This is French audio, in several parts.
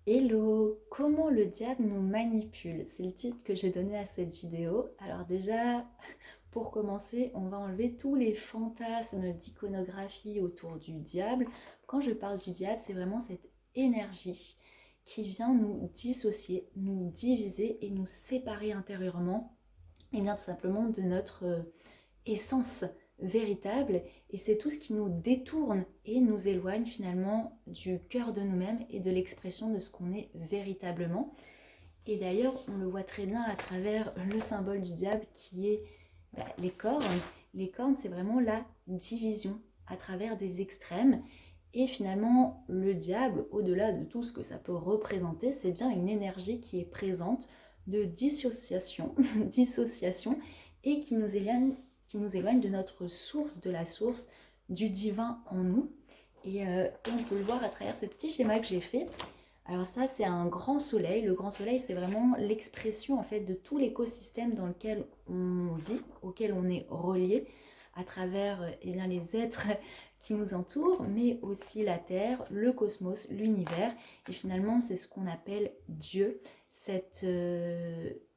Hello, comment le diable nous manipule? C'est le titre que j'ai donné à cette vidéo. Alors déjà, pour commencer, on va enlever tous les fantasmes d'iconographie autour du diable. Quand je parle du diable, c'est vraiment cette énergie qui vient nous dissocier, nous diviser et nous séparer intérieurement, et bien tout simplement de notre essence véritable, et c'est tout ce qui nous détourne et nous éloigne finalement du cœur de nous-mêmes et de l'expression de ce qu'on est véritablement. Et d'ailleurs, on le voit très bien à travers le symbole du diable qui est les cornes. Les cornes, c'est vraiment la division à travers des extrêmes. Et finalement, le diable, au-delà de tout ce que ça peut représenter, c'est bien une énergie qui est présente de dissociation, dissociation et qui nous éloigne de notre source, de la source du divin en nous. Et on peut le voir à travers ce petit schéma que j'ai fait. Alors ça, c'est un grand soleil. Le grand soleil, c'est vraiment l'expression en fait de tout l'écosystème dans lequel on vit, auquel on est relié à travers bien, les êtres qui nous entourent, mais aussi la Terre, le cosmos, l'univers. Et finalement, c'est ce qu'on appelle Dieu.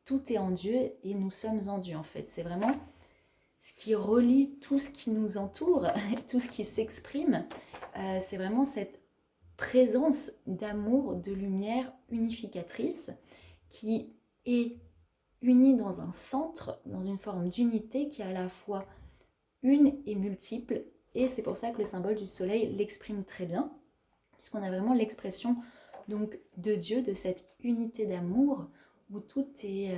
Tout est en Dieu et nous sommes en Dieu en fait. C'est vraiment ce qui relie tout ce qui nous entoure, tout ce qui s'exprime. C'est vraiment cette présence d'amour, de lumière unificatrice qui est unie dans un centre, dans une forme d'unité qui est à la fois une et multiple. Et c'est pour ça que le symbole du soleil l'exprime très bien, puisqu'on a vraiment l'expression donc de Dieu, de cette unité d'amour où tout est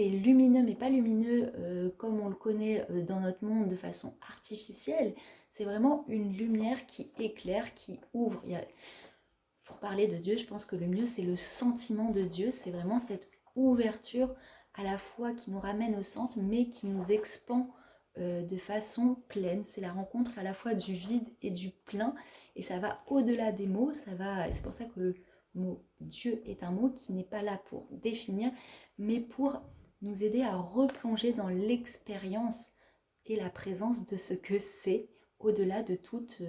lumineux, mais pas lumineux comme on le connaît dans notre monde de façon artificielle. C'est vraiment une lumière qui éclaire, qui ouvre. Pour parler de Dieu, je pense que le mieux, c'est le sentiment de Dieu. C'est vraiment cette ouverture à la fois qui nous ramène au centre, mais qui nous expand de façon pleine. C'est la rencontre à la fois du vide et du plein. Et ça va au-delà des mots. C'est pour ça que le mot Dieu est un mot qui n'est pas là pour définir, mais pour nous aider à replonger dans l'expérience et la présence de ce que c'est, au-delà de toute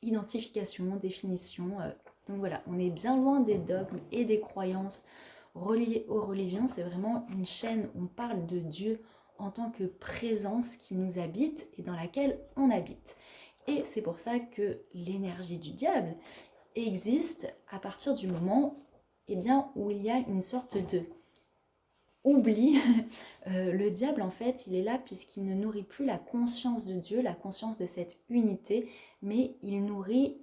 identification, définition. Donc voilà, on est bien loin des dogmes et des croyances reliées aux religions. C'est vraiment une chaîne où on parle de Dieu en tant que présence qui nous habite et dans laquelle on habite. Et c'est pour ça que l'énergie du diable existe à partir du moment où il y a une sorte de oubli. Le diable, en fait, il est là puisqu'il ne nourrit plus la conscience de Dieu, la conscience de cette unité, mais il nourrit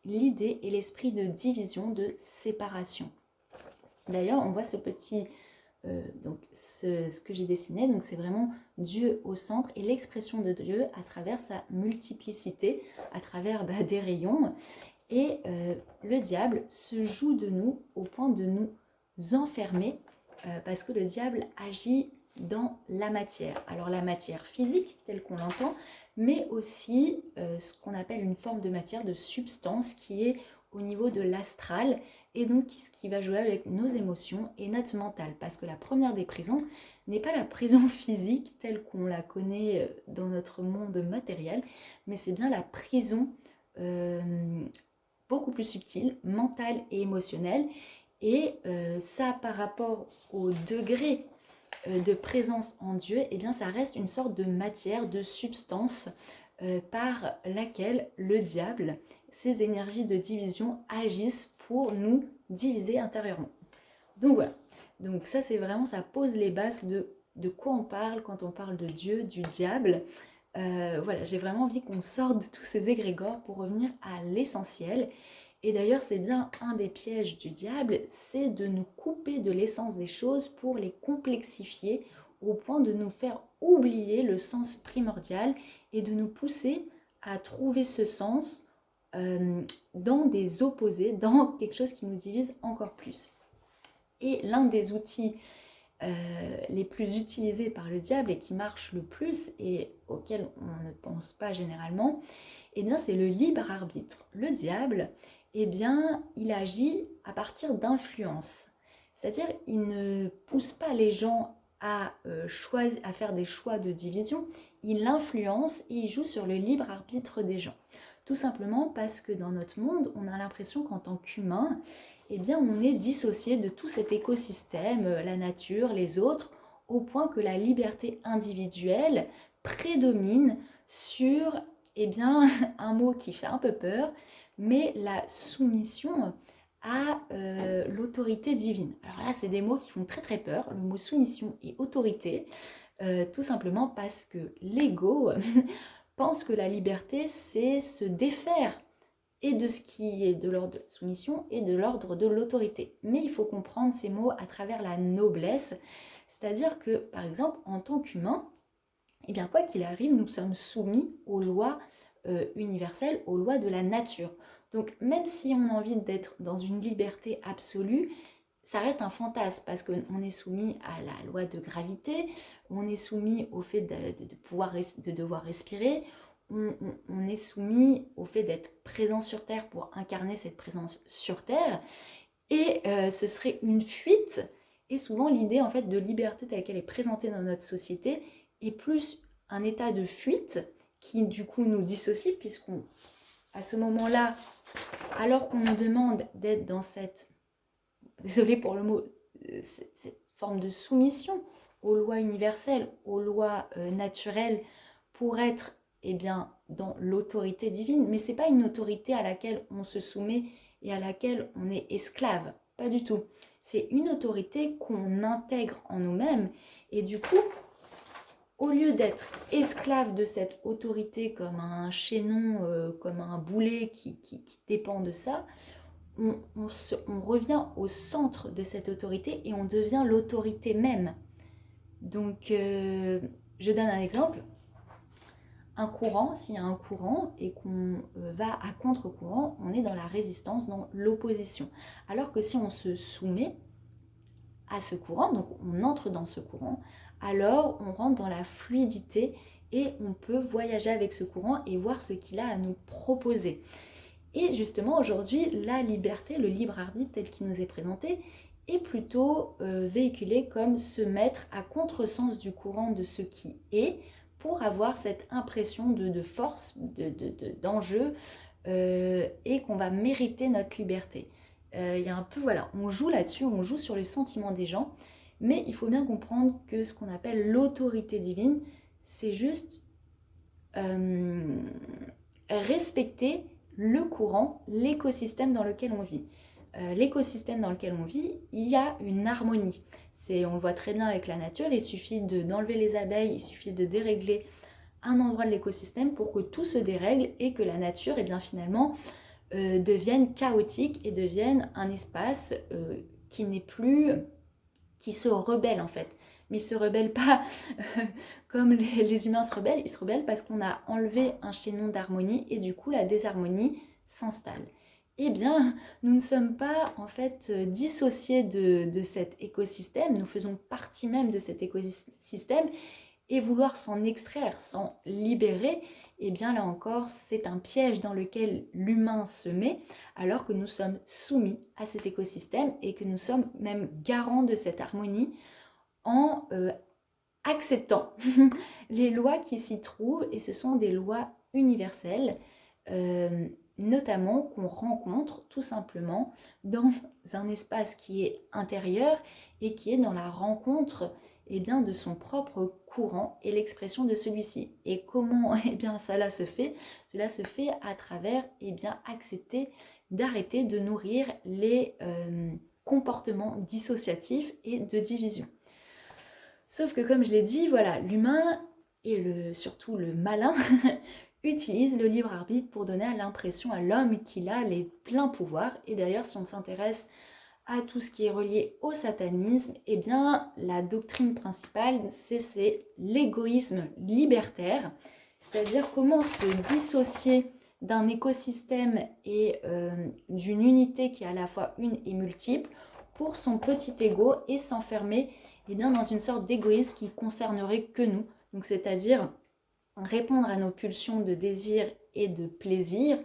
l'idée et l'esprit de division, de séparation. D'ailleurs, on voit ce que j'ai dessiné, donc c'est vraiment Dieu au centre et l'expression de Dieu à travers sa multiplicité, à travers des rayons. Et le diable se joue de nous au point de nous enfermer parce que le diable agit dans la matière. Alors la matière physique telle qu'on l'entend, mais aussi ce qu'on appelle une forme de matière, de substance qui est au niveau de l'astral et donc ce qui va jouer avec nos émotions et notre mental. Parce que la première des prisons n'est pas la prison physique telle qu'on la connaît dans notre monde matériel, mais c'est bien la prison beaucoup plus subtile, mentale et émotionnelle. Et ça, par rapport au degré de présence en Dieu, eh bien, ça reste une sorte de matière, de substance par laquelle le diable, ses énergies de division agissent pour nous diviser intérieurement. Donc voilà. Donc ça, c'est vraiment, ça pose les bases de quoi on parle quand on parle de Dieu, du diable. Voilà, j'ai vraiment envie qu'on sorte de tous ces égrégores pour revenir à l'essentiel. Et d'ailleurs, c'est bien un des pièges du diable, c'est de nous couper de l'essence des choses pour les complexifier au point de nous faire oublier le sens primordial et de nous pousser à trouver ce sens dans des opposés, dans quelque chose qui nous divise encore plus. Et l'un des outils les plus utilisés par le diable et qui marche le plus et auquel on ne pense pas généralement, eh bien c'est le libre arbitre. Le diable, eh bien, il agit à partir d'influences. C'est-à-dire, il ne pousse pas les gens à faire des choix de division, il influence et il joue sur le libre arbitre des gens. Tout simplement parce que dans notre monde, on a l'impression qu'en tant qu'humain, eh bien, on est dissocié de tout cet écosystème, la nature, les autres, au point que la liberté individuelle prédomine sur, eh bien, un mot qui fait un peu peur, mais la soumission à l'autorité divine. Alors là, c'est des mots qui font très très peur, le mot soumission et autorité, tout simplement parce que l'ego pense que la liberté, c'est se défaire et de ce qui est de l'ordre de la soumission et de l'ordre de l'autorité. Mais il faut comprendre ces mots à travers la noblesse, c'est-à-dire que, par exemple, en tant qu'humain, eh bien, quoi qu'il arrive, nous sommes soumis aux lois universelles, aux lois de la nature. Donc, même si on a envie d'être dans une liberté absolue, ça reste un fantasme parce qu'on est soumis à la loi de gravité, on est soumis au fait de devoir respirer, on est soumis au fait d'être présent sur Terre pour incarner cette présence sur Terre, et ce serait une fuite. Et souvent l'idée en fait de liberté telle qu'elle est présentée dans notre société est plus un état de fuite qui du coup nous dissocie, puisqu'on, à ce moment-là, alors qu'on nous demande d'être dans cette, désolée pour le mot, cette forme de soumission aux lois universelles, aux lois naturelles, pour être eh bien, dans l'autorité divine. Mais ce n'est pas une autorité à laquelle on se soumet et à laquelle on est esclave, pas du tout. C'est une autorité qu'on intègre en nous-mêmes, et du coup, au lieu d'être esclave de cette autorité comme un chaînon, comme un boulet qui dépend de ça, on revient au centre de cette autorité et on devient l'autorité même. Donc, je donne un exemple. Un courant, s'il y a un courant et qu'on va à contre-courant, on est dans la résistance, dans l'opposition. Alors que si on se soumet à ce courant, donc on entre dans ce courant, alors on rentre dans la fluidité et on peut voyager avec ce courant et voir ce qu'il a à nous proposer. Et justement, aujourd'hui, la liberté, le libre arbitre tel qu'il nous est présenté, est plutôt véhiculé comme se mettre à contresens du courant de ce qui est, pour avoir cette impression de force, d'enjeu, et qu'on va mériter notre liberté. Il y a un peu, voilà, on joue là-dessus, on joue sur le sentiment des gens, mais il faut bien comprendre que ce qu'on appelle l'autorité divine, c'est juste respecter le courant, l'écosystème dans lequel on vit. L'écosystème dans lequel on vit, il y a une harmonie. On le voit très bien avec la nature, il suffit d'enlever les abeilles, il suffit de dérégler un endroit de l'écosystème pour que tout se dérègle et que la nature, eh bien, finalement, devienne chaotique et devienne un espace qui n'est plus, qui se rebelle en fait. Mais ils ne se rebellent pas comme les humains se rebellent, ils se rebellent parce qu'on a enlevé un chaînon d'harmonie et du coup la désharmonie s'installe. Eh bien, nous ne sommes pas en fait dissociés de cet écosystème, nous faisons partie même de cet écosystème, et vouloir s'en extraire, s'en libérer, eh bien là encore, c'est un piège dans lequel l'humain se met, alors que nous sommes soumis à cet écosystème et que nous sommes même garants de cette harmonie en acceptant les lois qui s'y trouvent, et ce sont des lois universelles, notamment qu'on rencontre tout simplement dans un espace qui est intérieur et qui est dans la rencontre eh bien, de son propre courant et l'expression de celui-ci. Et comment eh bien, cela se fait? Cela se fait à travers eh bien, accepter d'arrêter de nourrir les comportements dissociatifs et de division. Sauf que comme je l'ai dit, voilà, l'humain et surtout le malin utilise le libre arbitre pour donner l'impression à l'homme qu'il a les pleins pouvoirs. Et d'ailleurs, si on s'intéresse à tout ce qui est relié au satanisme, eh bien, la doctrine principale, c'est l'égoïsme libertaire, c'est-à-dire comment se dissocier d'un écosystème et d'une unité qui est à la fois une et multiple pour son petit ego et s'enfermer eh bien, dans une sorte d'égoïsme qui concernerait que nous. Donc, c'est-à-dire répondre à nos pulsions de désir et de plaisir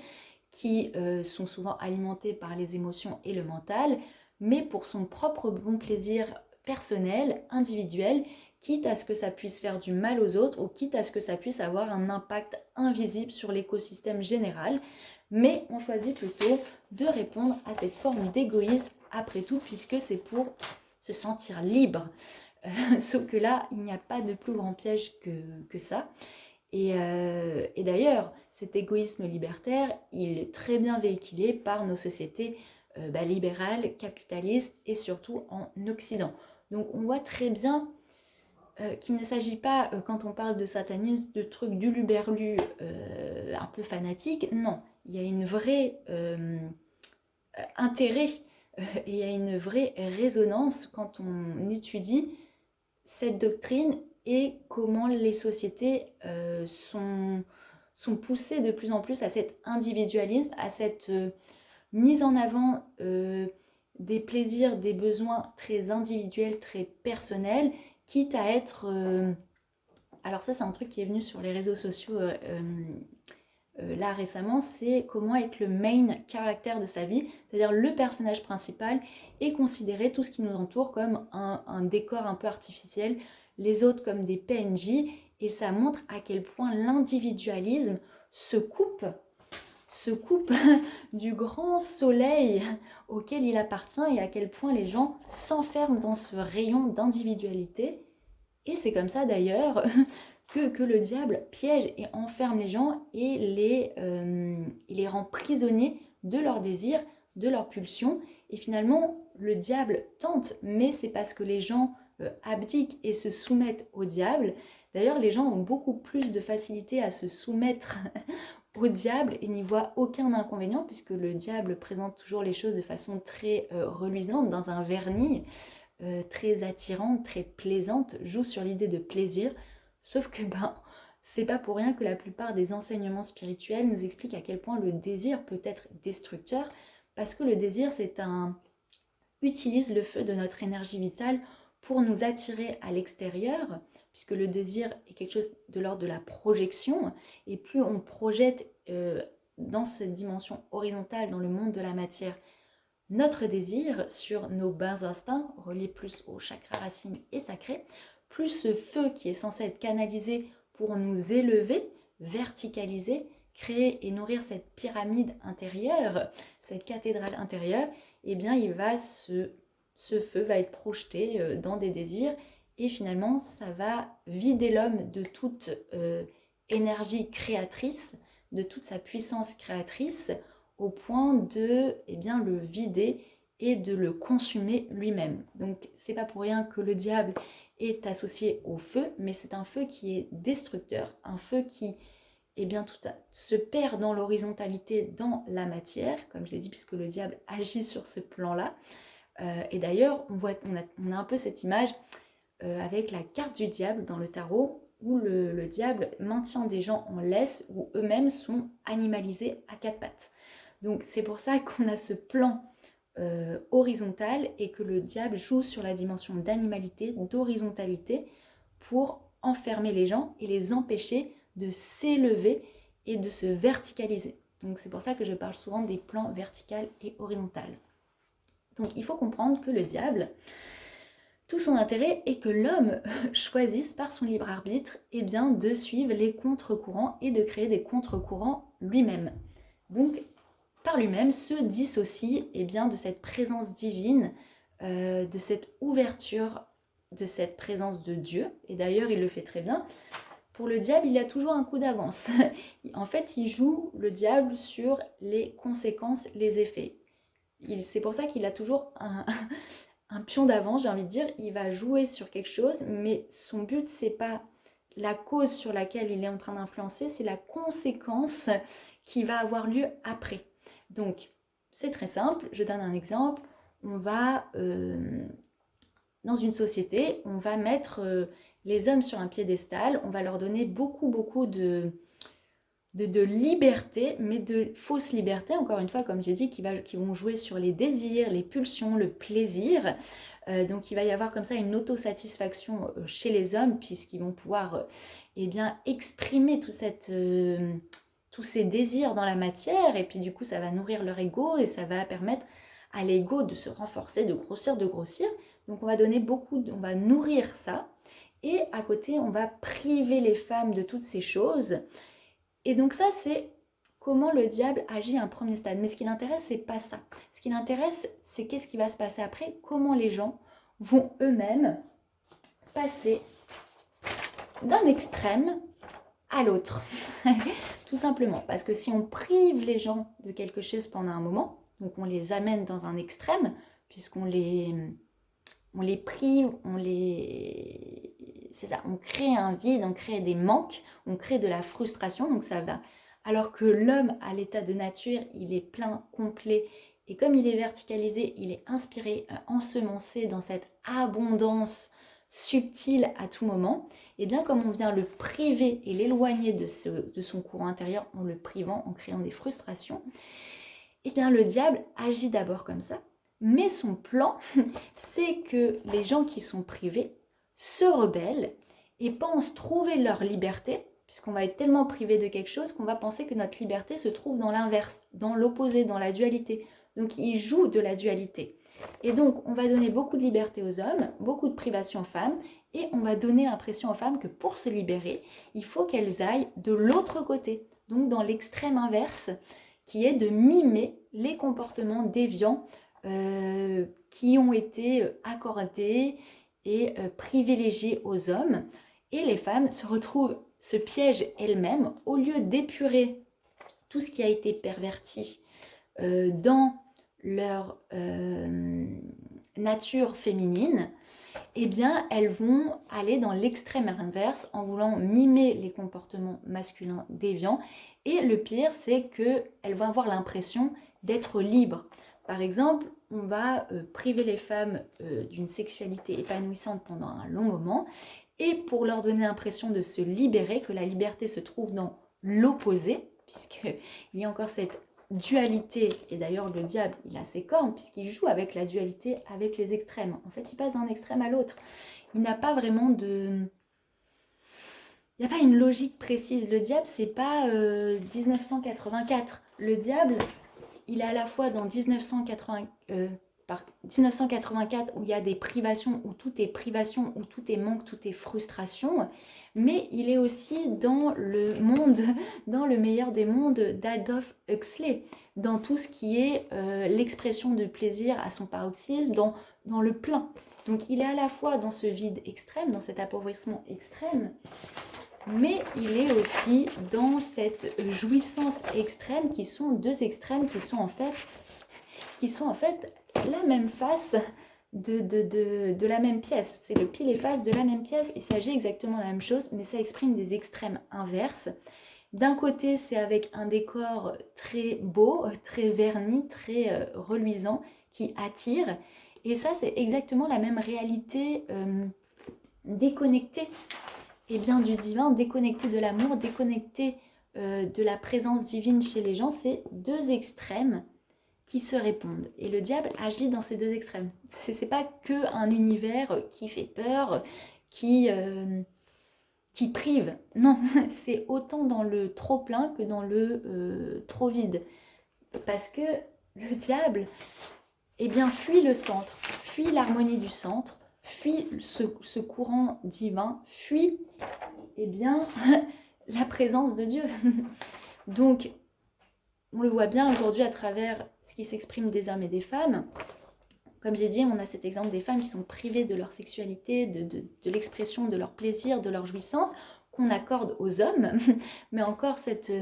qui sont souvent alimentées par les émotions et le mental, mais pour son propre bon plaisir personnel, individuel, quitte à ce que ça puisse faire du mal aux autres ou quitte à ce que ça puisse avoir un impact invisible sur l'écosystème général. Mais on choisit plutôt de répondre à cette forme d'égoïsme après tout, puisque c'est pour se sentir libre. Sauf que là, il n'y a pas de plus grand piège que ça. Et d'ailleurs, cet égoïsme libertaire, il est très bien véhiculé par nos sociétés libérales, capitalistes et surtout en Occident. Donc on voit très bien qu'il ne s'agit pas, quand on parle de satanisme, de trucs d'uluberlu un peu fanatiques. Non, il y a une vraie intérêt et il y a une vraie résonance quand on étudie cette doctrine et comment les sociétés sont poussées de plus en plus à cet individualisme, à cette mise en avant des plaisirs, des besoins très individuels, très personnels, quitte à être... alors ça, c'est un truc qui est venu sur les réseaux sociaux là récemment, c'est comment être le main caractère de sa vie, c'est-à-dire le personnage principal, et considérer tout ce qui nous entoure comme un décor un peu artificiel, les autres comme des PNJ, et ça montre à quel point l'individualisme se coupe du grand soleil auquel il appartient et à quel point les gens s'enferment dans ce rayon d'individualité. Et c'est comme ça d'ailleurs que le diable piège et enferme les gens et les rend prisonniers de leurs désirs, de leurs pulsions. Et finalement, le diable tente, mais c'est parce que les gens abdiquent et se soumettent au diable. D'ailleurs, les gens ont beaucoup plus de facilité à se soumettre au diable et n'y voient aucun inconvénient, puisque le diable présente toujours les choses de façon très reluisante, dans un vernis, très attirante, très plaisante, joue sur l'idée de plaisir. Sauf que c'est pas pour rien que la plupart des enseignements spirituels nous expliquent à quel point le désir peut être destructeur, parce que le désir, utilise le feu de notre énergie vitale pour nous attirer à l'extérieur, puisque le désir est quelque chose de l'ordre de la projection, et plus on projette dans cette dimension horizontale, dans le monde de la matière, notre désir sur nos bas instincts, reliés plus aux chakras racines et sacrés, plus ce feu qui est censé être canalisé pour nous élever, verticaliser, créer et nourrir cette pyramide intérieure, cette cathédrale intérieure, eh bien ce feu va être projeté dans des désirs et finalement ça va vider l'homme de toute énergie créatrice, de toute sa puissance créatrice, au point de le vider et de le consumer lui-même. Donc c'est pas pour rien que le diable est associé au feu, mais c'est un feu qui est destructeur, un feu qui se perd dans l'horizontalité, dans la matière, comme je l'ai dit, puisque le diable agit sur ce plan-là. Et d'ailleurs, on a un peu cette image avec la carte du diable dans le tarot, où le diable maintient des gens en laisse, où eux-mêmes sont animalisés à quatre pattes. Donc c'est pour ça qu'on a ce plan horizontal et que le diable joue sur la dimension d'animalité, d'horizontalité, pour enfermer les gens et les empêcher de s'élever et de se verticaliser. Donc c'est pour ça que je parle souvent des plans vertical et horizontal. Donc il faut comprendre que le diable, tout son intérêt est que l'homme choisisse par son libre arbitre de suivre les contre-courants et de créer des contre-courants lui-même. Donc par lui-même se dissocie de cette présence divine, de cette ouverture, de cette présence de Dieu. Et d'ailleurs, il le fait très bien. Pour le diable, il a toujours un coup d'avance. En fait, il joue, le diable, sur les conséquences, les effets. C'est pour ça qu'il a toujours un pion d'avance, j'ai envie de dire. Il va jouer sur quelque chose, mais son but, c'est pas la cause sur laquelle il est en train d'influencer, c'est la conséquence qui va avoir lieu après. Donc, c'est très simple, je donne un exemple. On va, dans une société, on va mettre les hommes sur un piédestal, on va leur donner beaucoup de liberté, mais de fausses libertés, encore une fois, comme j'ai dit, qui vont jouer sur les désirs, les pulsions, le plaisir. Donc il va y avoir comme ça une autosatisfaction chez les hommes, puisqu'ils vont pouvoir exprimer tous ces désirs dans la matière, et puis du coup ça va nourrir leur ego, et ça va permettre à l'ego de se renforcer, de grossir. Donc on va donner on va nourrir ça, Et à côté, on va priver les femmes de toutes ces choses. Et donc ça, c'est comment le diable agit à un premier stade. Mais ce qui l'intéresse, c'est pas ça. Ce qui l'intéresse, c'est qu'est-ce qui va se passer après, comment les gens vont eux-mêmes passer d'un extrême à l'autre. Tout simplement. Parce que si on prive les gens de quelque chose pendant un moment, donc on les amène dans un extrême, puisqu'on les prive, c'est ça, on crée un vide, on crée des manques, on crée de la frustration, donc ça va. Alors que l'homme, à l'état de nature, il est plein, complet, et comme il est verticalisé, il est inspiré, ensemencé dans cette abondance subtile à tout moment, et bien comme on vient le priver et l'éloigner de son courant intérieur en le privant, en créant des frustrations, et bien le diable agit d'abord comme ça, mais son plan, c'est que les gens qui sont privés se rebellent et pensent trouver leur liberté, puisqu'on va être tellement privé de quelque chose qu'on va penser que notre liberté se trouve dans l'inverse, dans l'opposé, dans la dualité. Donc ils jouent de la dualité. Et donc on va donner beaucoup de liberté aux hommes, beaucoup de privation aux femmes, et on va donner l'impression aux femmes que pour se libérer, il faut qu'elles aillent de l'autre côté, donc dans l'extrême inverse, qui est de mimer les comportements déviants qui ont été accordés et privilégiés aux hommes. Et les femmes se piègent elles-mêmes, au lieu d'épurer tout ce qui a été perverti dans leur nature féminine, eh bien, elles vont aller dans l'extrême inverse en voulant mimer les comportements masculins déviants. Et le pire, c'est qu'elles vont avoir l'impression d'être libres. Par exemple, on va priver les femmes d'une sexualité épanouissante pendant un long moment, et pour leur donner l'impression de se libérer, que la liberté se trouve dans l'opposé, puisqu'il y a encore cette dualité, et d'ailleurs le diable, il a ses cornes, puisqu'il joue avec la dualité, avec les extrêmes. En fait, il passe d'un extrême à l'autre. Il n'a pas vraiment de... Il n'y a pas une logique précise. Le diable, c'est pas 1984. Le diable, il est à la fois dans 1984 où il y a des privations, où tout est privation, où tout est manque, tout est frustration, mais il est aussi dans le monde, dans le meilleur des mondes d'Aldous Huxley, dans tout ce qui est l'expression de plaisir à son paroxysme, dans le plein. Donc il est à la fois dans ce vide extrême, dans cet appauvrissement extrême, mais il est aussi dans cette jouissance extrême, qui sont deux extrêmes qui sont en fait la même face de la même pièce. C'est le pile et face de la même pièce. Il s'agit exactement de la même chose, mais ça exprime des extrêmes inverses. D'un côté, c'est avec un décor très beau, très verni, très reluisant, qui attire. Et ça, c'est exactement la même réalité déconnectée bien, du divin, déconnectée de l'amour, déconnectée de la présence divine chez les gens. C'est deux extrêmes qui se répondent. Et le diable agit dans ces deux extrêmes. C'est pas que un univers qui fait peur, qui prive. Non, c'est autant dans le trop plein que dans le trop vide. Parce que le diable, eh bien, fuit le centre, fuit l'harmonie du centre, fuit ce courant divin, fuit, eh bien, la présence de Dieu. Donc, on le voit bien aujourd'hui à travers ce qui s'exprime des hommes et des femmes. Comme j'ai dit, on a cet exemple des femmes qui sont privées de leur sexualité, de l'expression de leur plaisir, de leur jouissance, qu'on accorde aux hommes. Mais encore, cette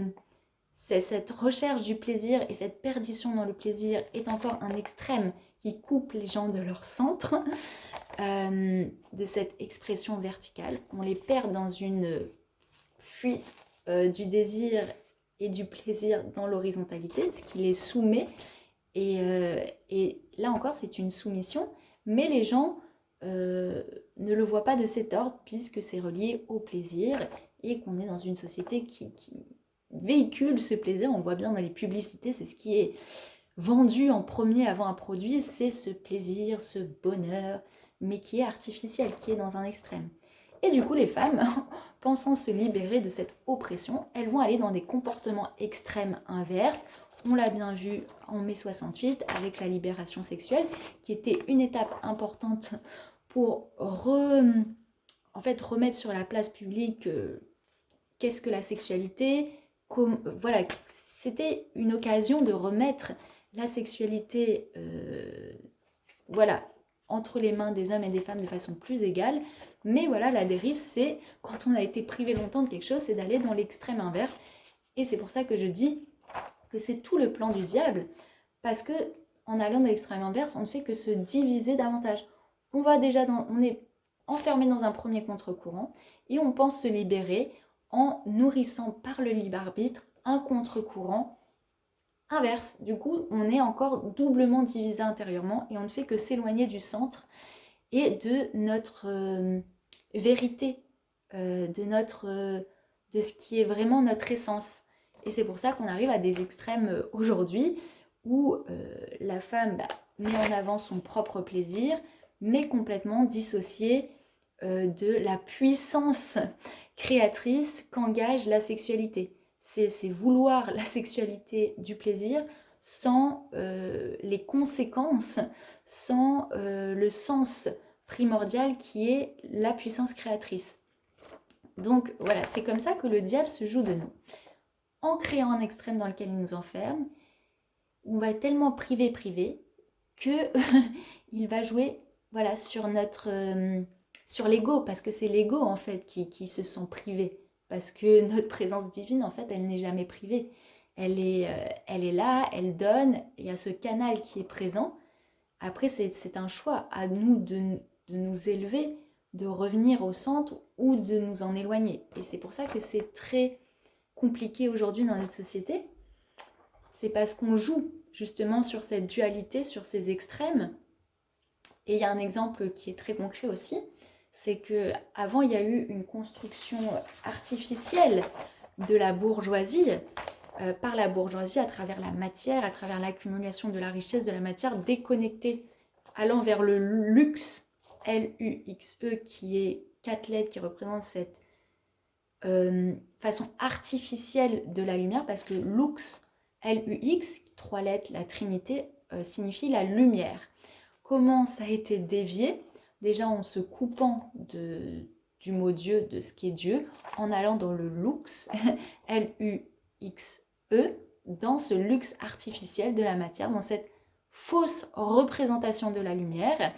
recherche du plaisir et cette perdition dans le plaisir est encore un extrême qui coupe les gens de leur centre, de cette expression verticale. On les perd dans une fuite du désir et du plaisir dans l'horizontalité, ce qui les soumet. Et là encore, c'est une soumission, mais les gens ne le voient pas de cet ordre, puisque c'est relié au plaisir et qu'on est dans une société qui véhicule ce plaisir. On le voit bien dans les publicités, c'est ce qui est vendu en premier avant un produit, c'est ce plaisir, ce bonheur, mais qui est artificiel, qui est dans un extrême. Et du coup, les femmes, pensant se libérer de cette oppression, elles vont aller dans des comportements extrêmes inverses. On l'a bien vu en mai 68 avec la libération sexuelle, qui était une étape importante pour en fait remettre sur la place publique qu'est-ce que la sexualité, voilà, c'était une occasion de remettre la sexualité voilà, entre les mains des hommes et des femmes de façon plus égale. Mais voilà, la dérive, c'est quand on a été privé longtemps de quelque chose, c'est d'aller dans l'extrême inverse. Et c'est pour ça que je dis que c'est tout le plan du diable, parce que en allant dans l'extrême inverse, on ne fait que se diviser davantage. On est enfermé dans un premier contre-courant et on pense se libérer en nourrissant par le libre arbitre un contre-courant inverse. Du coup, on est encore doublement divisé intérieurement et on ne fait que s'éloigner du centre et de notre vérité, de ce qui est vraiment notre essence. Et c'est pour ça qu'on arrive à des extrêmes aujourd'hui où la femme met en avant son propre plaisir, mais complètement dissociée de la puissance créatrice qu'engage la sexualité. C'est vouloir la sexualité du plaisir sans les conséquences, sans le sens primordial qui est la puissance créatrice. Donc voilà, c'est comme ça que le diable se joue de nous. En créant un extrême dans lequel il nous enferme, on va être tellement privé que il va jouer voilà, sur l'ego, parce que c'est l'ego en fait qui se sent privé, parce que notre présence divine en fait elle n'est jamais privée, elle est là, elle donne, il y a ce canal qui est présent. Après c'est un choix à nous de nous élever, de revenir au centre ou de nous en éloigner. Et c'est pour ça que c'est très compliqué aujourd'hui dans notre société. C'est parce qu'on joue justement sur cette dualité, sur ces extrêmes. Et il y a un exemple qui est très concret aussi, c'est qu'avant il y a eu une construction artificielle de la bourgeoisie, par la bourgeoisie à travers la matière, à travers l'accumulation de la richesse de la matière, déconnectée, allant vers le luxe, L-U-X-E, qui est 4 lettres qui représentent cette façon artificielle de la lumière, parce que lux, L-U-X, 3 lettres, la Trinité, signifie la lumière. Comment ça a été dévié? Déjà en se coupant du mot Dieu, de ce qui est Dieu, en allant dans le lux, L-U-X-E, dans ce luxe artificiel de la matière, dans cette fausse représentation de la lumière.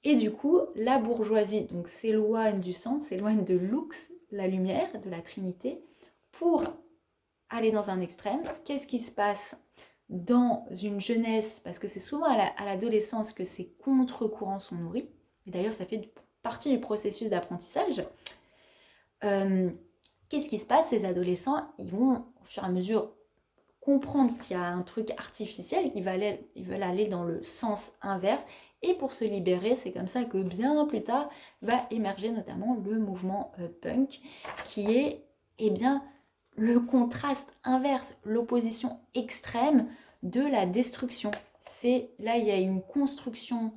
Et du coup, la bourgeoisie donc s'éloigne du centre, s'éloigne de lux, la lumière, de la Trinité, pour aller dans un extrême. Qu'est-ce qui se passe dans une jeunesse? Parce que c'est souvent à l'adolescence que ces contre-courants sont nourris. Et d'ailleurs, ça fait partie du processus d'apprentissage. Qu'est-ce qui se passe? Ces adolescents, ils vont au fur et à mesure comprendre qu'il y a un truc artificiel, ils veulent aller dans le sens inverse. Et pour se libérer, c'est comme ça que bien plus tard va émerger notamment le mouvement punk, qui est le contraste inverse, l'opposition extrême de la destruction. Là, il y a une construction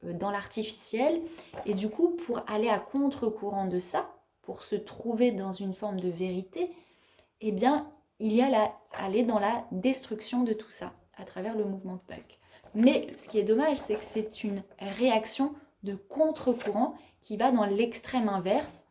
dans l'artificiel, et du coup, pour aller à contre-courant de ça, pour se trouver dans une forme de vérité, il y a aller dans la destruction de tout ça, à travers le mouvement de punk. Mais ce qui est dommage, c'est que c'est une réaction de contre-courant qui va dans l'extrême inverse.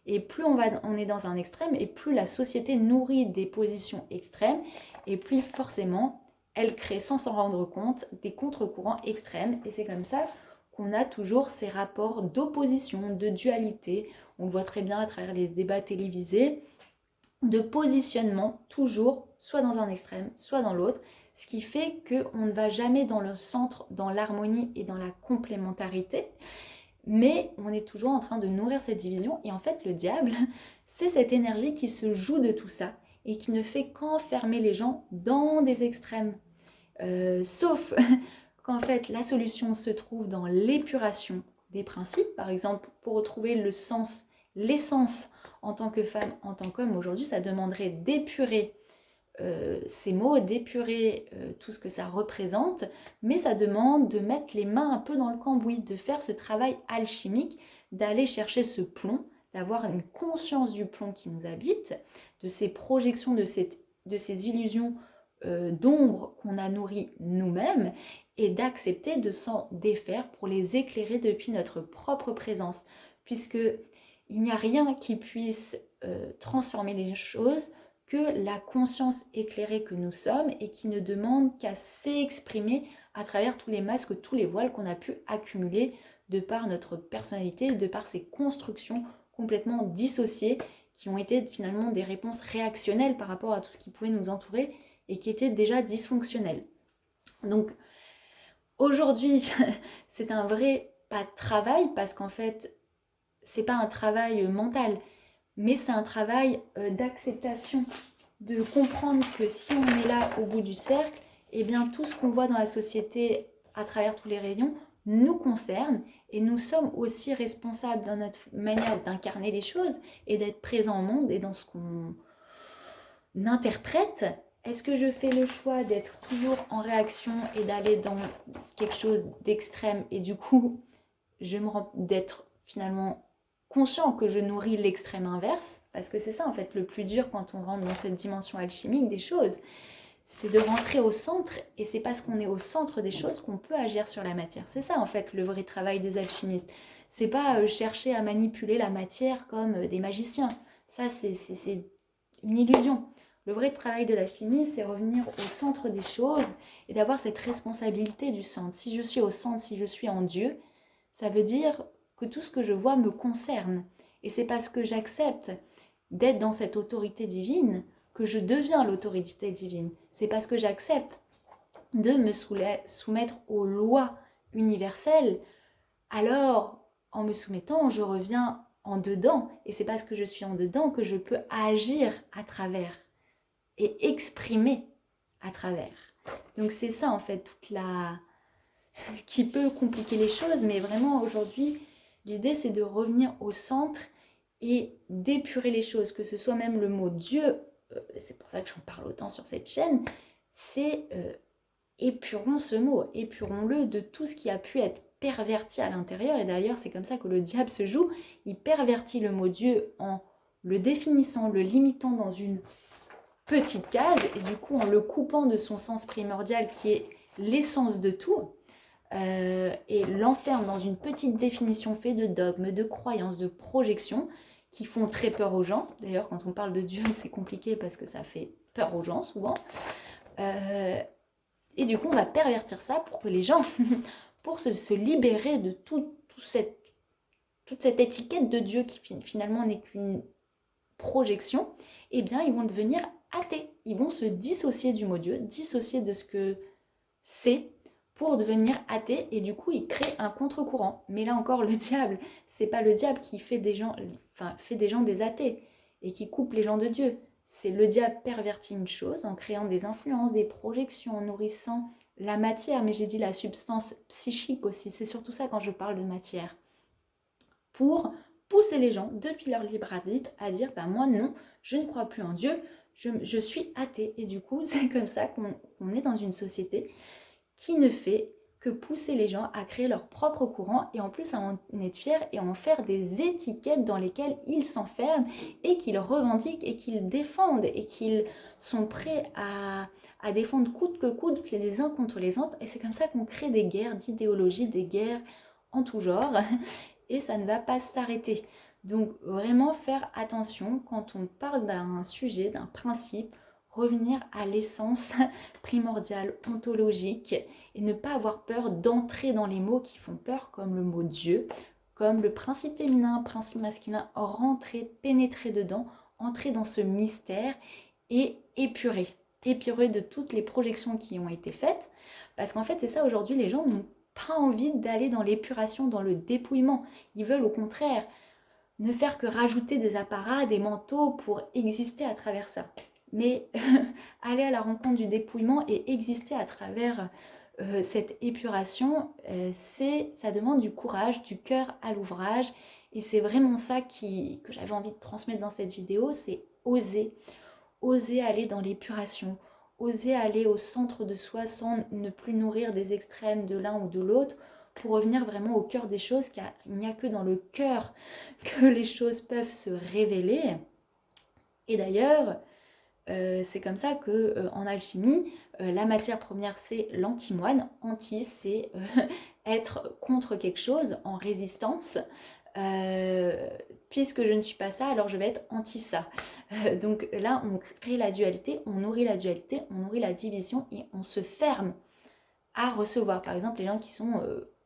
Et plus on est dans un extrême, et plus la société nourrit des positions extrêmes, et plus forcément, elle crée sans s'en rendre compte des contre-courants extrêmes. Et c'est comme ça qu'on a toujours ces rapports d'opposition, de dualité. On le voit très bien à travers les débats télévisés, de positionnement, toujours, soit dans un extrême, soit dans l'autre, ce qui fait qu'on ne va jamais dans le centre, dans l'harmonie et dans la complémentarité, mais on est toujours en train de nourrir cette division. Et en fait, le diable, c'est cette énergie qui se joue de tout ça et qui ne fait qu'enfermer les gens dans des extrêmes. Sauf qu'en fait, la solution se trouve dans l'épuration des principes. Par exemple, pour retrouver le sens, l'essence en tant que femme, en tant qu'homme, aujourd'hui, ça demanderait d'épurer ces mots, d'épurer tout ce que ça représente, mais ça demande de mettre les mains un peu dans le cambouis, de faire ce travail alchimique, d'aller chercher ce plomb, d'avoir une conscience du plomb qui nous habite, de ces projections, de ces illusions d'ombre qu'on a nourries nous-mêmes, et d'accepter de s'en défaire pour les éclairer depuis notre propre présence, puisque Il n'y a rien qui puisse transformer les choses que la conscience éclairée que nous sommes et qui ne demande qu'à s'exprimer à travers tous les masques, tous les voiles qu'on a pu accumuler de par notre personnalité, de par ces constructions complètement dissociées qui ont été finalement des réponses réactionnelles par rapport à tout ce qui pouvait nous entourer et qui étaient déjà dysfonctionnelles. Donc aujourd'hui, c'est un vrai pas de travail parce qu'en fait, c'est pas un travail mental, mais c'est un travail d'acceptation, de comprendre que si on est là au bout du cercle, eh bien tout ce qu'on voit dans la société à travers tous les rayons nous concerne et nous sommes aussi responsables dans notre manière d'incarner les choses et d'être présent au monde et dans ce qu'on interprète. Est-ce que je fais le choix d'être toujours en réaction et d'aller dans quelque chose d'extrême et du coup je me rends d'être finalement conscient que je nourris l'extrême inverse, parce que c'est ça en fait le plus dur quand on rentre dans cette dimension alchimique des choses, c'est de rentrer au centre, et c'est parce qu'on est au centre des choses qu'on peut agir sur la matière. C'est ça en fait le vrai travail des alchimistes. C'est pas chercher à manipuler la matière comme des magiciens. Ça c'est une illusion. Le vrai travail de l'alchimie, c'est revenir au centre des choses et d'avoir cette responsabilité du centre. Si je suis au centre, si je suis en Dieu, ça veut dire que tout ce que je vois me concerne. Et c'est parce que j'accepte d'être dans cette autorité divine que je deviens l'autorité divine. C'est parce que j'accepte de me soumettre aux lois universelles. Alors, en me soumettant, je reviens en dedans. Et c'est parce que je suis en dedans que je peux agir à travers et exprimer à travers. Donc c'est ça en fait toute la... ce qui peut compliquer les choses, mais vraiment aujourd'hui, l'idée c'est de revenir au centre et d'épurer les choses, que ce soit même le mot Dieu, c'est pour ça que j'en parle autant sur cette chaîne, c'est épurons ce mot, épurons-le de tout ce qui a pu être perverti à l'intérieur, et d'ailleurs c'est comme ça que le diable se joue, il pervertit le mot Dieu en le définissant, le limitant dans une petite case, et du coup en le coupant de son sens primordial qui est l'essence de tout, et l'enferme dans une petite définition faite de dogmes, de croyances, de projections qui font très peur aux gens. D'ailleurs, quand on parle de Dieu, c'est compliqué parce que ça fait peur aux gens souvent. Et du coup, on va pervertir ça pour que les gens, pour se libérer de toute cette étiquette de Dieu qui finalement n'est qu'une projection, eh bien, ils vont devenir athées. Ils vont se dissocier du mot Dieu, dissocier de ce que c'est, pour devenir athée, et du coup il crée un contre-courant. Mais là encore, le diable, c'est pas le diable qui fait des gens, des athées et qui coupe les gens de Dieu. C'est le diable pervertit une chose en créant des influences, des projections, en nourrissant la matière, mais j'ai dit la substance psychique aussi, c'est surtout ça quand je parle de matière, pour pousser les gens depuis leur libre arbitre à dire bah moi non, je ne crois plus en Dieu, je suis athée. Et du coup c'est comme ça qu'on est dans une société qui ne fait que pousser les gens à créer leur propre courant et en plus à en être fiers et à en faire des étiquettes dans lesquelles ils s'enferment et qu'ils revendiquent et qu'ils défendent et qu'ils sont prêts à défendre coûte que coûte les uns contre les autres. Et c'est comme ça qu'on crée des guerres d'idéologie, des guerres en tout genre et ça ne va pas s'arrêter. Donc vraiment faire attention quand on parle d'un sujet, d'un principe, revenir à l'essence primordiale, ontologique, et ne pas avoir peur d'entrer dans les mots qui font peur, comme le mot Dieu, comme le principe féminin, principe masculin, rentrer, pénétrer dedans, entrer dans ce mystère et épurer de toutes les projections qui ont été faites, parce qu'en fait c'est ça aujourd'hui, les gens n'ont pas envie d'aller dans l'épuration, dans le dépouillement, ils veulent au contraire ne faire que rajouter des apparats, des manteaux pour exister à travers ça. Mais aller à la rencontre du dépouillement et exister à travers cette épuration, ça demande du courage, du cœur à l'ouvrage. Et c'est vraiment ça que j'avais envie de transmettre dans cette vidéo, c'est oser aller dans l'épuration, oser aller au centre de soi sans ne plus nourrir des extrêmes de l'un ou de l'autre, pour revenir vraiment au cœur des choses, car il n'y a que dans le cœur que les choses peuvent se révéler. Et d'ailleurs, c'est comme ça que en alchimie, la matière première c'est l'antimoine. Anti c'est être contre quelque chose, en résistance. puisque je ne suis pas ça, alors je vais être anti ça. Donc là, on crée la dualité, on nourrit la dualité, on nourrit la division et on se ferme à recevoir. Par exemple, les gens qui sont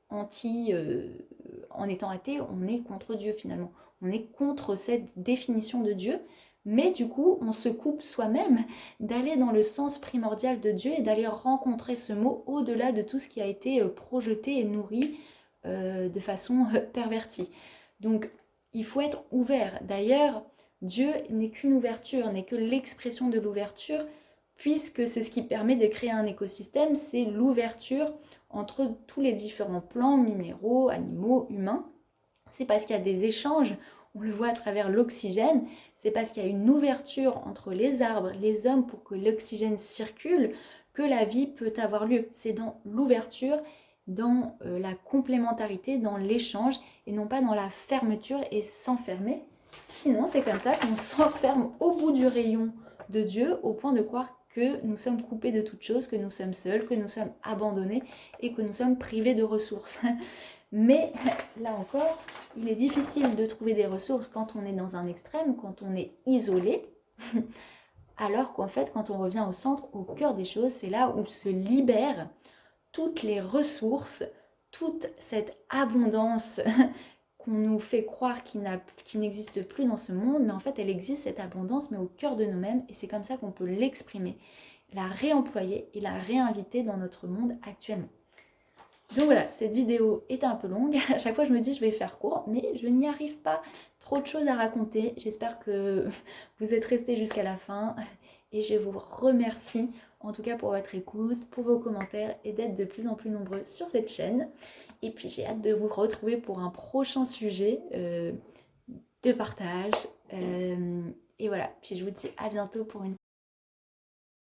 anti, en étant athées, on est contre Dieu finalement. On est contre cette définition de Dieu, mais du coup, on se coupe soi-même d'aller dans le sens primordial de Dieu et d'aller rencontrer ce mot au-delà de tout ce qui a été projeté et nourri de façon pervertie. Donc, il faut être ouvert. D'ailleurs, Dieu n'est qu'une ouverture, n'est que l'expression de l'ouverture, puisque c'est ce qui permet de créer un écosystème, c'est l'ouverture entre tous les différents plans, minéraux, animaux, humains. C'est parce qu'il y a des échanges, on le voit à travers l'oxygène, c'est parce qu'il y a une ouverture entre les arbres, les hommes pour que l'oxygène circule, que la vie peut avoir lieu. C'est dans l'ouverture, dans la complémentarité, dans l'échange, et non pas dans la fermeture et s'enfermer. Sinon, c'est comme ça qu'on s'enferme au bout du rayon de Dieu, au point de croire que nous sommes coupés de toute chose, que nous sommes seuls, que nous sommes abandonnés et que nous sommes privés de ressources. Mais là encore, il est difficile de trouver des ressources quand on est dans un extrême, quand on est isolé, alors qu'en fait, quand on revient au centre, au cœur des choses, c'est là où se libèrent toutes les ressources, toute cette abondance qu'on nous fait croire qui n'existe plus dans ce monde, mais en fait elle existe, cette abondance, mais au cœur de nous-mêmes, et c'est comme ça qu'on peut l'exprimer, la réemployer et la réinviter dans notre monde actuellement. Donc voilà, cette vidéo est un peu longue, à chaque fois je me dis je vais faire court, mais je n'y arrive pas, trop de choses à raconter, j'espère que vous êtes restés jusqu'à la fin, et je vous remercie en tout cas pour votre écoute, pour vos commentaires et d'être de plus en plus nombreux sur cette chaîne. Et puis j'ai hâte de vous retrouver pour un prochain sujet de partage. Et voilà, puis je vous dis à bientôt pour une